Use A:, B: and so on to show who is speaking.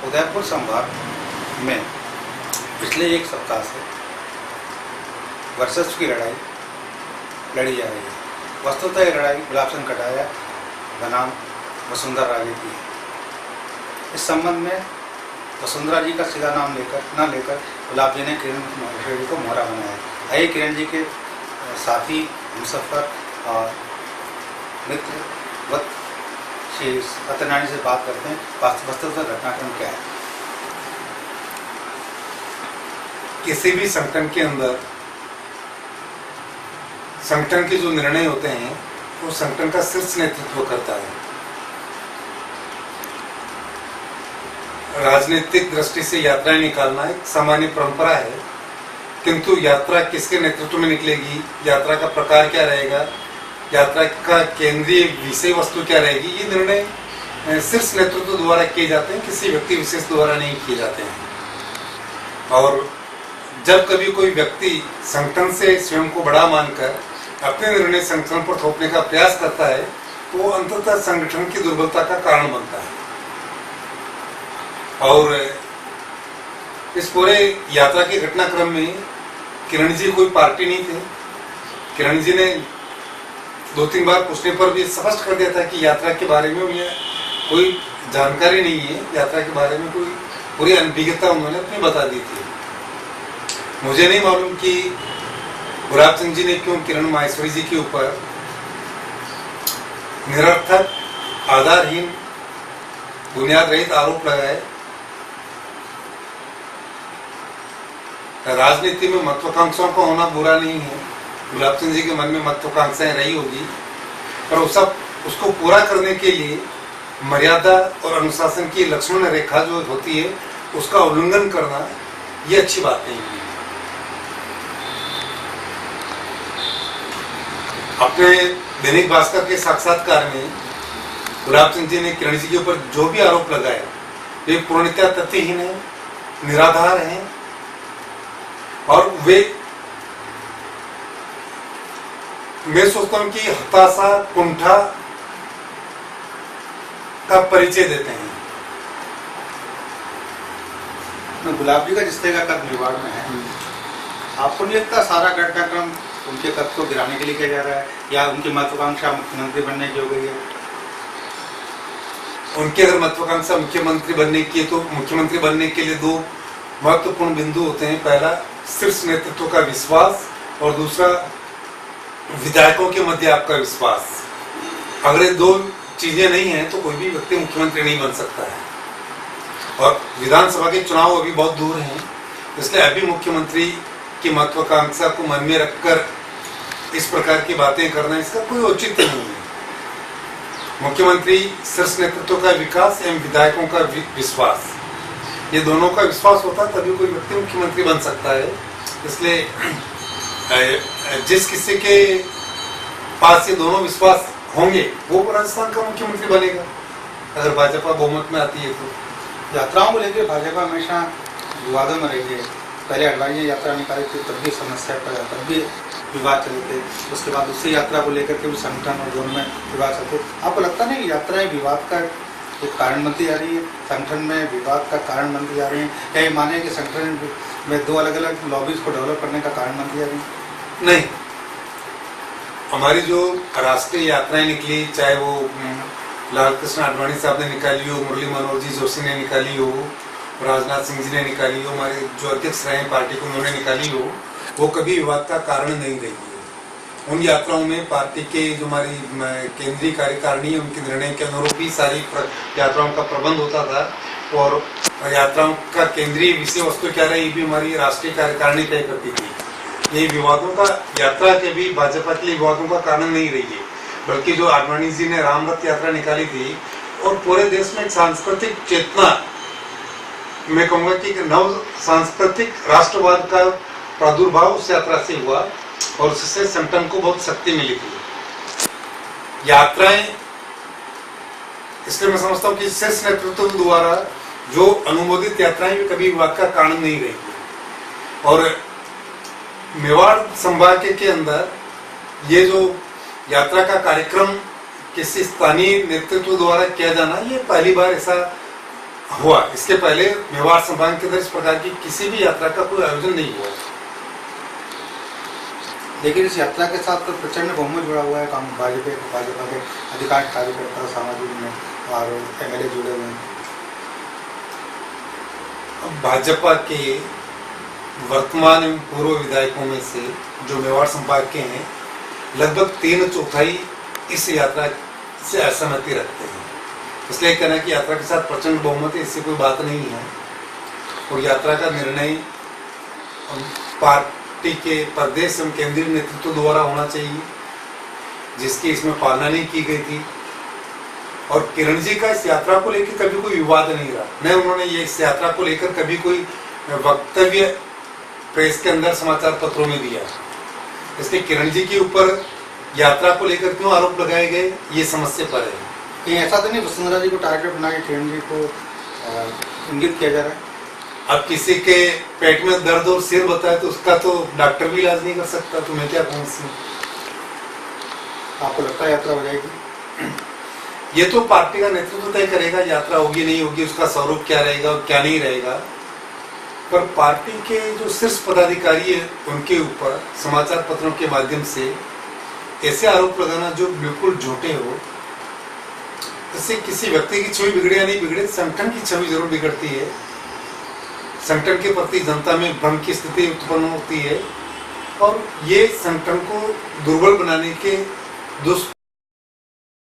A: उदयपुर संभाग में पिछले एक सप्ताह से वर्चस्व की लड़ाई लड़ी जा रही है। वस्तुतः ये लड़ाई गुलाब चंद कटारिया बनाम वसुंधरा राजे की है। इस संबंध में वसुंधरा जी का सीधा नाम न लेकर गुलाब जी ने किरण माहेश्वरी जी को मोहरा बनाया। आइए किरण जी के साथी, हमसफर और मित्र वत श्री सत्यनारायण से बात करते हैं। वस्तुतः घटनाक्रम क्या है?
B: किसी भी संगठन के अंदर संगठन के जो निर्णय होते हैं वो संगठन का शीर्ष नेतृत्व करता है। राजनीतिक दृष्टि से यात्राएं निकालना एक सामान्य परंपरा है, किंतु यात्रा किसके नेतृत्व में निकलेगी, यात्रा का प्रकार क्या रहेगा, यात्रा का केंद्रीय विषय वस्तु क्या रहेगी, ये निर्णय शीर्ष नेतृत्व द्वारा किए जाते हैं, किसी व्यक्ति विशेष द्वारा नहीं किए जाते हैं। और जब कभी कोई व्यक्ति संगठन से स्वयं को बड़ा मानकर अपने निर्णय संगठन पर थोपने का प्रयास करता है तो वो अंततः संगठन की दुर्बलता का कारण बनता है। और इस पूरे यात्रा के घटनाक्रम में किरण जी कोई पार्टी नहीं थे। किरण जी ने 2-3 बार पूछने पर भी स्पष्ट कर दिया था कि यात्रा के बारे में उन्हें कोई जानकारी नहीं है, यात्रा के बारे में कोई पूरी अनभिज्ञता उन्होंने अपनी बता दी थी। मुझे नहीं मालूम कि गुलाब चंद जी ने क्यों किरण माहेश्वरी जी के ऊपर निरर्थक, आधारहीन, बुनियाद रहित आरोप लगाए। राजनीति में महत्वाकांक्षाओं का होना बुरा नहीं है। गुलाब चंद जी के मन में महत्वाकांक्षाएं रही होगी, पर उसको पूरा करने के लिए मर्यादा और अनुशासन की लक्ष्मण रेखा जो होती है उसका उल्लंघन करना ये अच्छी बात नहीं है। अपने दैनिक भास्कर के साक्षात्कार में गुलाब चंद जी ने किरण जी के ऊपर जो भी आरोप लगाए वे पूर्णतः तथ्यहीन है, निराधार हैं और वे, मैं सोचता हूं कि हताशा, कुंठा का परिचय देते हैं।
A: गुलाब जी का जिस तरह का कद विवाद में है, आपको नहीं लगता सारा घटनाक्रम उनके कद को गिराने के लिए किया जा रहा है, या उनकी महत्वाकांक्षा मुख्यमंत्री बनने की हो गई है?
B: उनकी अगर महत्वाकांक्षा मुख्यमंत्री बनने की है तो मुख्यमंत्री बनने के लिए 2 महत्वपूर्ण बिंदु होते हैं। पहला, शीर्ष नेतृत्व का विश्वास, और दूसरा, विधायकों के मध्य आपका विश्वास। अगर ये 2 चीजें नहीं है तो कोई भी व्यक्ति मुख्यमंत्री नहीं बन सकता है। और विधानसभा के चुनाव अभी बहुत दूर हैं, इसलिए अभी मुख्यमंत्री की महत्वाकांक्षा को मन में रखकर इस प्रकार की बातें करना, इसका कोई औचित्य नहीं है। मुख्यमंत्री शीर्ष नेतृत्व का विकास एवं विधायकों का विश्वास, ये दोनों का विश्वास होता तभी कोई व्यक्ति मुख्यमंत्री बन सकता है। इसलिए जिस किसी के पास ये दोनों विश्वास होंगे वो राजस्थान का मुख्यमंत्री बनेगा, अगर भाजपा बहुमत में आती है तो।
A: यात्राओं को लेकर भाजपा हमेशा विवादों में रही है। पहले अडवाणी ने यात्रा निकाली थी तब भी समस्या पर, तब भी विवाद चले थे। उसके बाद दूसरी यात्रा को लेकर के भी संगठन और दोनों में विवाद चलते। आपको लगता नहीं कि यात्राएं विवाद का एक कारण बनती जा रही है, संगठन में विवाद का कारण बनती जा रही है? क्या ये माने कि संगठन में 2 अलग-अलग लॉबीज को डेवलप करने का कारण बनती जा रही है?
B: नहीं, हमारी जो राष्ट्रीय यात्राएं निकली, चाहे वो लाल कृष्ण आडवाणी साहब ने निकाली हो, मुरली मनोहर जी जोशी ने निकाली हो, राजनाथ सिंह जी ने निकाली हो, हमारे जो अध्यक्ष रहे पार्टी को उन्होंने निकाली हो, वो कभी विवाद का कारण नहीं रही है। उन यात्राओं में पार्टी के जो हमारी केंद्रीय कार्यकारिणी है उनके निर्णय के अनुरूप ही सारी यात्राओं का प्रबंध होता था, और यात्राओं का केंद्रीय विषय वस्तु क्या रही भी हमारी राष्ट्रीय कार्यकारिणी तय करती थी। ये विवादों का, यात्रा के भी भाजपा के लिए विवादों का कारण नहीं रही है, बल्कि जो आडवाणी जी ने रामरथ यात्रा निकाली थी और पूरे देश में एक सांस्कृतिक चेतना, मैं कहूँगा कि नव सांस्कृतिक राष्ट्रवाद का प्रादुर्भाव उस यात्रा से हुआ और उससे संगठन को बहुत शक्ति मिली थी। यात्राएं, इसलिए मैं समझता हूँ कि शीर्ष नेतृत्व द्वारा जो अनुमोदित यात्राएं भी कभी विवाद का कारण नहीं रही। और मेवाड़ संभाग के अंदर ये जो यात्रा का कार्यक्रम किसी स्थानीय नेतृत्व द्वारा किया जाना, ये पहली बार ऐसा हुआ। इसके पहले मेवाड़ संभाग के अंदर इस प्रकार की किसी भी यात्रा का कोई आयोजन नहीं हुआ।
A: लेकिन इस यात्रा के साथ तो प्रचंड बहुमत जुड़ा हुआ है, भाजपा के अधिकांश कार्यकर्ता, सामाजिक में और एमएलए जुड़े हुए हैं।
B: भाजपा के वर्तमान एवं पूर्व विधायकों में से जो मेवाड़ संभाग के हैं, लगभग 3/4 इस यात्रा से असहमति रखते हैं। इसलिए कहना कि यात्रा के साथ प्रचंड बहुमत है, इससे कोई बात नहीं है। और यात्रा का निर्णय पार्टी के प्रदेश एवं केंद्रीय नेतृत्व द्वारा होना चाहिए, जिसकी इसमें पालना नहीं की गई थी। और किरण जी का इस यात्रा को लेकर कभी कोई विवाद नहीं रहा, न उन्होंने ये इस यात्रा को लेकर कभी कोई वक्तव्य प्रेस के अंदर समाचार पत्रों में दिया। इसलिए किरण जी के ऊपर यात्रा को लेकर क्यों आरोप लगाए गए, ये समस्या पर है।
A: कहीं ऐसा तो नहीं वसुंधरा जी को टारगेट बना के किरण जी को इंगित किया जा रहा है?
B: अब किसी के पेट में दर्द और सिर बताए तो उसका तो डॉक्टर भी इलाज नहीं कर सकता, तो मैं क्या कहूँ इसमें।
A: आपको लगता है यात्रा हो जाएगी?
B: ये तो पार्टी का नेतृत्व तय करेगा, यात्रा होगी नहीं होगी, उसका स्वरूप क्या रहेगा और क्या नहीं रहेगा। पर पार्टी के जो शीर्ष पदाधिकारी है, उनके ऊपर समाचार पत्रों के माध्यम से ऐसे आरोप लगाना जो बिल्कुल झूठे हो, इससे किसी व्यक्ति की छवि बिगड़े या नहीं बिगड़े, संगठन की छवि जरूर बिगड़ती है। संगठन के प्रति जनता में भ्रम की स्थिति उत्पन्न होती है और ये संगठन को दुर्बल बनाने के